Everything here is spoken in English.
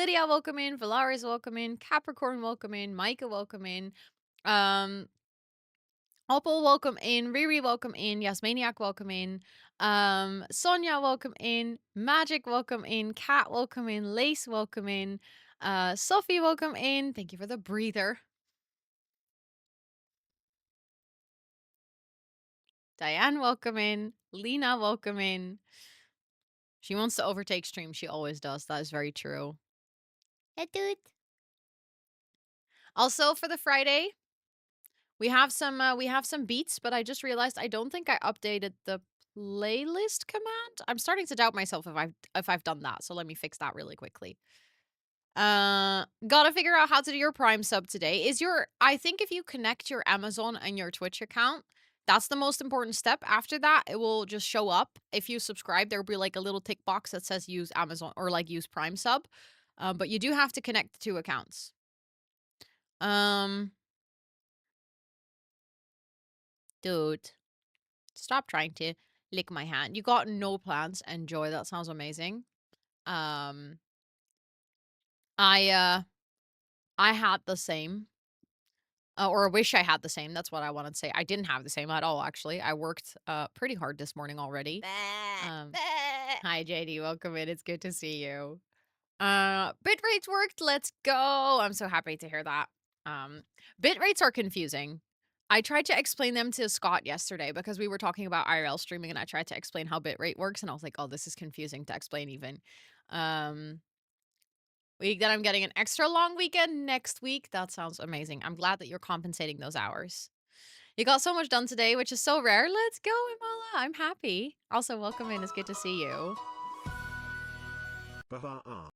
Lydia, welcome in. Valaris, welcome in. Capricorn, welcome in. Micah, welcome in. Opal, welcome in. Riri, welcome in. Yasmaniac, welcome in. Sonia, welcome in. Magic, welcome in. Kat, welcome in. Lace, welcome in. Sophie, welcome in. Thank you for the breather. Diane, welcome in. Lena, welcome in. She wants to overtake stream. She always does. That is very true. Hey, dude. Also, for the Friday, we have some beats, but I just realized I don't think I updated the playlist command. I'm starting to doubt myself if I've done that. So let me fix that really quickly. Gotta figure out how to do your Prime sub today. I think if you connect your Amazon and your Twitch account, that's the most important step. After that, it will just show up. If you subscribe, there'll be like a little tick box that says use Amazon or like use Prime sub. But you do have to connect the two accounts. Dude, stop trying to lick my hand. You got no plans. Enjoy. That sounds amazing. I had the same. Or wish I had the same. That's what I wanted to say. I didn't have the same at all, actually. I worked pretty hard this morning already. Hi, JD. Welcome in. It's good to see you. Bit rates worked. Let's go. I'm so happy to hear that. Bit rates are confusing. I tried to explain them to Scott yesterday because we were talking about IRL streaming and I tried to explain how bitrate works and I was like, oh, this is confusing to explain even. Week that I'm getting an extra long weekend next week. That sounds amazing. I'm glad that you're compensating those hours. You got so much done today, which is so rare. Let's go, Imola. I'm happy. Also, welcome in. It's good to see you.